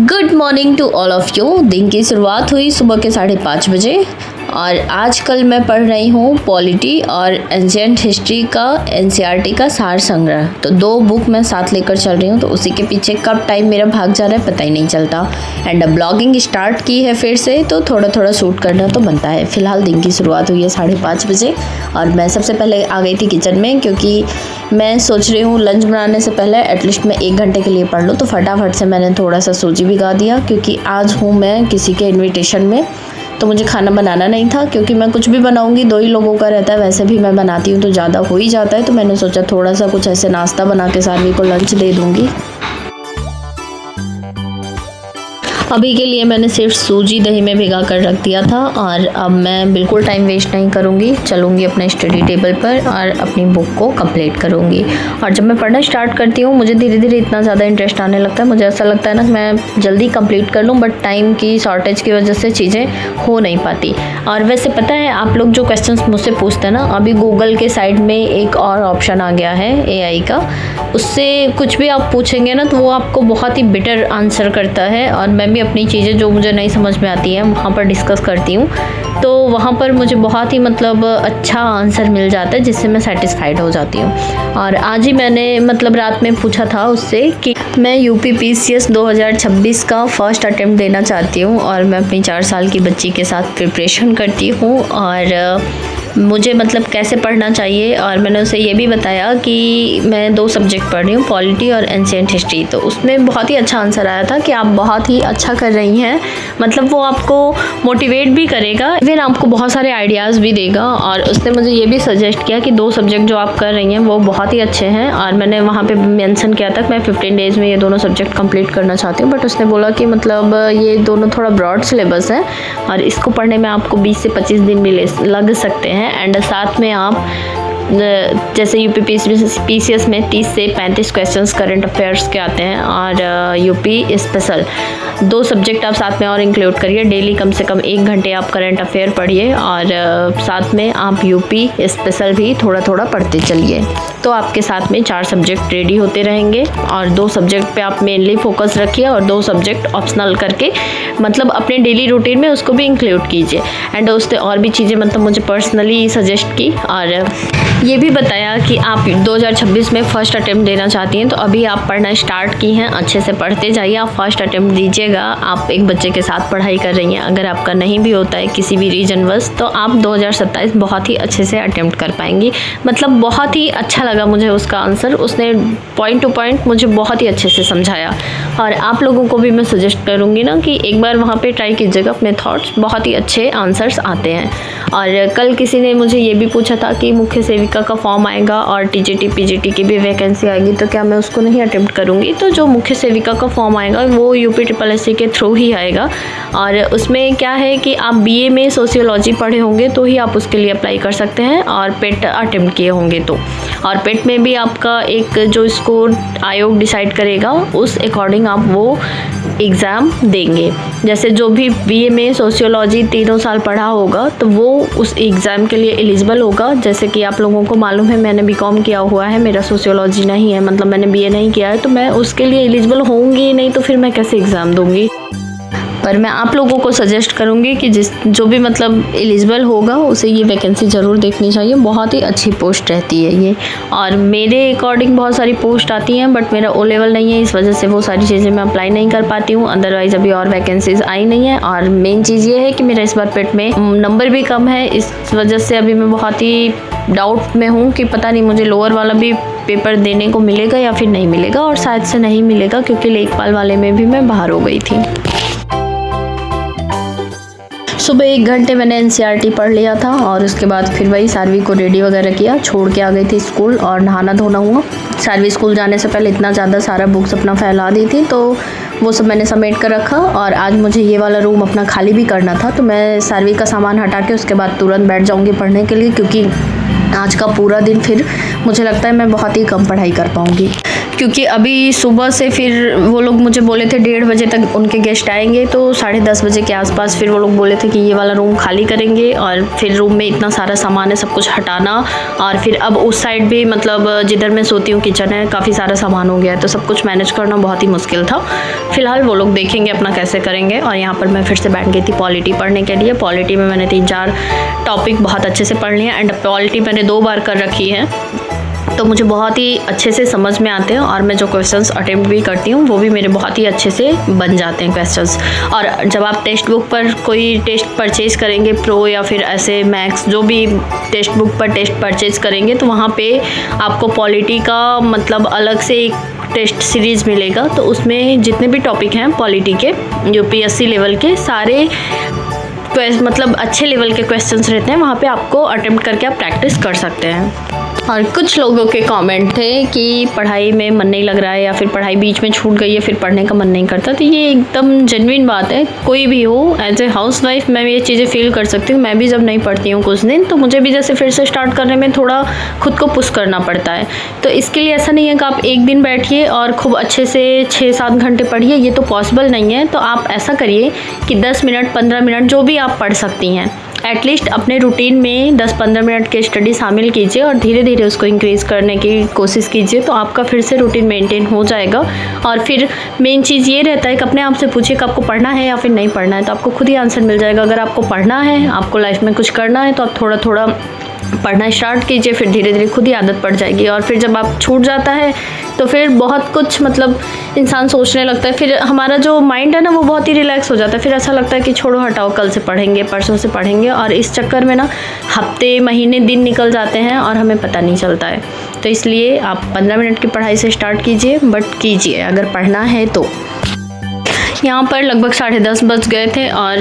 Good morning to all of you. दिन की शुरुआत हुई सुबह के 5:30 बजे और आजकल मैं पढ़ रही हूँ पॉलिटी और एंशिएंट हिस्ट्री का एनसीईआरटी का सार संग्रह। तो दो बुक मैं साथ लेकर चल रही हूँ, तो उसी के पीछे कब टाइम मेरा भाग जा रहा है पता ही नहीं चलता। एंड ब्लॉगिंग स्टार्ट की है फिर से, तो थोड़ा थोड़ा शूट करना तो बनता है। फ़िलहाल दिन की शुरुआत हुई है 5:30 बजे और मैं सबसे पहले आ गई थी किचन में, क्योंकि मैं सोच रही हूँ लंच बनाने से पहले एटलीस्ट मैं 1 घंटे के लिए पढ़ लूँ। तो फटाफट से मैंने थोड़ा सा सूजी भिगा दिया, क्योंकि आज हूँ मैं किसी के इन्विटेशन में, तो मुझे खाना बनाना नहीं था। क्योंकि मैं कुछ भी बनाऊंगी 2 ही लोगों का रहता है, वैसे भी मैं बनाती हूँ तो ज़्यादा हो ही जाता है। तो मैंने सोचा थोड़ा सा कुछ ऐसे नाश्ता बना के सानवी को लंच दे दूँगी। अभी के लिए मैंने सिर्फ सूजी दही में भिगा कर रख दिया था और अब मैं बिल्कुल टाइम वेस्ट नहीं करूँगी, चलूँगी अपने स्टडी टेबल पर और अपनी बुक को कंप्लीट करूँगी। और जब मैं पढ़ना स्टार्ट करती हूँ मुझे धीरे धीरे इतना ज़्यादा इंटरेस्ट आने लगता है, मुझे ऐसा लगता है ना कि मैं जल्दी कंप्लीट कर लूँ, बट टाइम की शॉर्टेज की वजह से चीज़ें हो नहीं पाती। और वैसे पता है, आप लोग जो क्वेश्चन मुझसे पूछते हैं ना, अभी गूगल के साइड में एक और ऑप्शन आ गया है AI का, उससे कुछ भी आप पूछेंगे ना तो वो आपको बहुत ही बेटर आंसर करता है। और मैं भी अपनी चीज़ें जो मुझे नहीं समझ में आती हैं वहाँ पर डिस्कस करती हूँ, तो वहाँ पर मुझे बहुत ही अच्छा आंसर मिल जाता है, जिससे मैं सेटिस्फाइड हो जाती हूँ। और आज ही मैंने रात में पूछा था उससे कि मैं UPPCS 2026 का फर्स्ट अटेम्प्ट देना चाहती हूँ और मैं अपनी 4 साल की बच्ची के साथ प्रिपरेशन करती हूँ और मुझे कैसे पढ़ना चाहिए। और मैंने उसे ये भी बताया कि मैं 2 सब्जेक्ट पढ़ रही हूँ, पॉलिटी और एंशिएंट हिस्ट्री। तो उसमें बहुत ही अच्छा आंसर आया था कि आप बहुत ही अच्छा कर रही हैं, वो आपको मोटिवेट भी करेगा, इवन आपको बहुत सारे आइडियाज़ भी देगा। और उसने मुझे ये भी सजेस्ट किया कि 2 सब्जेक्ट जो आप कर रही हैं वो बहुत ही अच्छे हैं। और मैंने वहाँ पे मेंशन किया था कि मैं 15 डेज़ में ये दोनों सब्जेक्ट कंप्लीट करना चाहती हूँ, बट उसने बोला कि ये दोनों थोड़ा ब्रॉड सिलेबस है और इसको पढ़ने में आपको 20 से 25 दिन भी लग सकते हैं। एंड साथ में आप जैसे UPPCS में 30 से 35 क्वेश्चंस करंट अफेयर्स के आते हैं और UP स्पेशल 2 सब्जेक्ट आप साथ में और इंक्लूड करिए। डेली कम से कम 1 घंटे आप करंट अफेयर पढ़िए और साथ में आप UP स्पेशल भी थोड़ा थोड़ा पढ़ते चलिए, तो आपके साथ में 4 सब्जेक्ट रेडी होते रहेंगे। और 2 सब्जेक्ट पे आप मेनली फोकस रखिए और 2 सब्जेक्ट ऑप्शनल करके अपने डेली रूटीन में उसको भी इंक्लूड कीजिए। एंड उसने और भी चीज़ें मुझे पर्सनली सजेस्ट की और ये भी बताया कि आप 2026 में फ़र्स्ट अटेम्प्ट देना चाहती हैं, तो अभी आप पढ़ना स्टार्ट की हैं, अच्छे से पढ़ते जाइए, आप फर्स्ट अटेम्प्ट दीजिएगा। आप एक बच्चे के साथ पढ़ाई कर रही हैं, अगर आपका नहीं भी होता है किसी भी रीजन वश, तो आप 2027 बहुत ही अच्छे से अटेम्प्ट कर पाएंगी। बहुत ही अच्छा लगा मुझे उसका आंसर, उसने पॉइंट टू पॉइंट मुझे बहुत ही अच्छे से समझाया। और आप लोगों को भी मैं सजेस्ट करूँगी ना कि एक बार वहाँ पर ट्राई कीजिएगा अपने थॉट्स, बहुत ही अच्छे आंसर्स आते हैं। और कल किसी ने मुझे ये भी पूछा था कि मुख्य सेविका का फॉर्म आएगा और TGT PGT की भी वैकेंसी आएगी, तो क्या मैं उसको नहीं अटेम्प्ट करूँगी। तो जो मुख्य सेविका का फॉर्म आएगा वो UPSSC के थ्रू ही आएगा और उसमें क्या है कि आप BA में सोशियोलॉजी पढ़े होंगे तो ही आप उसके लिए अप्लाई कर सकते हैं और पेट अटेम्प्ट किए होंगे तो। और पेट में भी आपका एक जो स्कोर आयोग डिसाइड करेगा उस अकॉर्डिंग आप वो एग्ज़ाम देंगे। जैसे जो भी BA में सोशियोलॉजी 3 साल पढ़ा होगा तो वो उस एग्ज़ाम के लिए एलिजिबल होगा। जैसे कि आप लोगों को मालूम है मैंने BCom किया हुआ है, मेरा सोशियोलॉजी नहीं है, मैंने BA नहीं किया है, तो मैं उसके लिए एलिजिबल होंगी नहीं, तो फिर मैं कैसे एग्ज़ाम दूँगी। पर मैं आप लोगों को सजेस्ट करूँगी कि जो भी एलिजिबल होगा उसे ये वैकेंसी ज़रूर देखनी चाहिए, बहुत ही अच्छी पोस्ट रहती है ये। और मेरे अकॉर्डिंग बहुत सारी पोस्ट आती हैं, बट मेरा O लेवल नहीं है, इस वजह से वो सारी चीज़ें मैं अप्लाई नहीं कर पाती हूँ। अदरवाइज़ अभी और वैकेंसीज आई नहीं है। और मेन चीज़ ये है कि मेरा इस बार पेट में नंबर भी कम है, इस वजह से अभी मैं बहुत ही डाउट में हूँ कि पता नहीं मुझे लोअर वाला भी पेपर देने को मिलेगा या फिर नहीं मिलेगा। और शायद से नहीं मिलेगा, क्योंकि लेखपाल वाले में भी मैं बाहर हो गई थी। सुबह 1 घंटे मैंने NCERT पढ़ लिया था और उसके बाद फिर वही सानवी को रेडी वगैरह किया, छोड़ के आ गई थी स्कूल और नहाना धोना हुआ। सानवी स्कूल जाने से पहले इतना ज़्यादा सारा बुक्स अपना फैला दी थी, तो वो सब मैंने समेट कर रखा। और आज मुझे ये वाला रूम अपना खाली भी करना था, तो मैं सानवी का सामान हटा के उसके बाद तुरंत बैठ जाऊँगी पढ़ने के लिए, क्योंकि आज का पूरा दिन फिर मुझे लगता है मैं बहुत ही कम पढ़ाई कर पाऊँगी। क्योंकि अभी सुबह से फिर वो लोग मुझे बोले थे 1:30 बजे तक उनके गेस्ट आएंगे, तो 10:30 बजे के आसपास फिर वो लोग बोले थे कि ये वाला रूम खाली करेंगे और फिर रूम में इतना सारा सामान है सब कुछ हटाना, और फिर अब उस साइड भी मतलब जिधर मैं सोती हूँ किचन है, काफ़ी सारा सामान हो गया है, तो सब कुछ मैनेज करना बहुत ही मुश्किल था। फिलहाल वो लोग देखेंगे अपना कैसे करेंगे। और यहाँ पर मैं फिर से बैठ गई थी पॉलिटी पढ़ने के लिए। पॉलिटी में मैंने 3-4 टॉपिक बहुत अच्छे से पढ़ लिए एंड पॉलिटी मैंने 2 बार कर रखी है, तो मुझे बहुत ही अच्छे से समझ में आते हैं और मैं जो क्वेश्चंस अटेम्प्ट भी करती हूँ वो भी मेरे बहुत ही अच्छे से बन जाते हैं क्वेश्चंस। और जब आप टेक्स्ट बुक पर कोई टेस्ट परचेज़ करेंगे, प्रो या फिर ऐसे मैथ्स, जो भी टेक्स्ट बुक पर टेस्ट परचेज़ करेंगे, तो वहाँ पे आपको पॉलिटी का मतलब अलग से एक टेस्ट सीरीज़ मिलेगा। तो उसमें जितने भी टॉपिक हैं पॉलिटी के UPSC लेवल के, सारे मतलब अच्छे लेवल के क्वेश्चंस रहते हैं, वहाँ पे आपको अटेम्प्ट करके आप प्रैक्टिस कर सकते हैं। और कुछ लोगों के कमेंट थे कि पढ़ाई में मन नहीं लग रहा है या फिर पढ़ाई बीच में छूट गई है फिर पढ़ने का मन नहीं करता, तो ये एकदम जेन्युइन बात है। कोई भी हो, एज ए हाउसवाइफ मैं ये चीज़ें फील कर सकती हूँ। मैं भी जब नहीं पढ़ती हूँ कुछ दिन, तो मुझे भी जैसे फिर से स्टार्ट करने में थोड़ा खुद को पुश करना पड़ता है। तो इसके लिए ऐसा नहीं है कि आप एक दिन बैठिए और खूब अच्छे से 6-7 घंटे पढ़िए, ये तो पॉसिबल नहीं है। तो आप ऐसा करिए कि 10 मिनट 15 मिनट जो भी आप पढ़ सकती हैं, एटलीस्ट अपने रूटीन में 10-15 मिनट की स्टडी शामिल कीजिए और धीरे धीरे उसको इंक्रीज़ करने की कोशिश कीजिए, तो आपका फिर से रूटीन मेंटेन हो जाएगा। और फिर मेन चीज़ ये रहता है कि अपने आप से पूछिए कि आपको पढ़ना है या फिर नहीं पढ़ना है, तो आपको खुद ही आंसर मिल जाएगा। अगर आपको पढ़ना है, आपको लाइफ में कुछ करना है, तो आप थोड़ा थोड़ा पढ़ना स्टार्ट कीजिए, फिर धीरे धीरे खुद ही आदत पड़ जाएगी। और फिर जब आप छूट जाता है तो फिर बहुत कुछ मतलब इंसान सोचने लगता है, फिर हमारा जो माइंड है ना वो बहुत ही रिलैक्स हो जाता है। फिर ऐसा लगता है कि छोड़ो हटाओ, कल से पढ़ेंगे, परसों से पढ़ेंगे, और इस चक्कर में ना हफ्ते महीने दिन निकल जाते हैं और हमें पता नहीं चलता है। तो इसलिए आप 15 मिनट की पढ़ाई से स्टार्ट कीजिए, बट कीजिए अगर पढ़ना है तो। यहाँ पर लगभग 10:30 बज गए थे और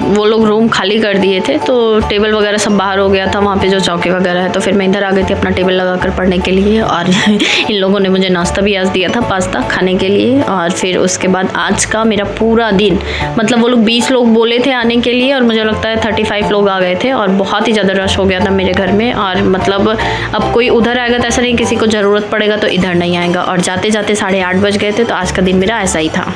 वो लोग रूम खाली कर दिए थे, तो टेबल वगैरह सब बाहर हो गया था, वहाँ पे जो चौके वगैरह है। तो फिर मैं इधर आ गई थी अपना टेबल लगाकर पढ़ने के लिए। और इन लोगों ने मुझे नाश्ता भी आज दिया था, पास्ता खाने के लिए। और फिर उसके बाद आज का मेरा पूरा दिन, मतलब वो लोग 20 लोग बोले थे आने के लिए और मुझे लगता है 35 लोग आ गए थे और बहुत ही ज़्यादा रश हो गया था मेरे घर में। और मतलब अब कोई उधर आएगा तो ऐसा नहीं किसी को ज़रूरत पड़ेगा तो इधर नहीं आएगा। और जाते जाते 8:30 बज गए थे, तो आज का दिन मेरा ऐसा ही था।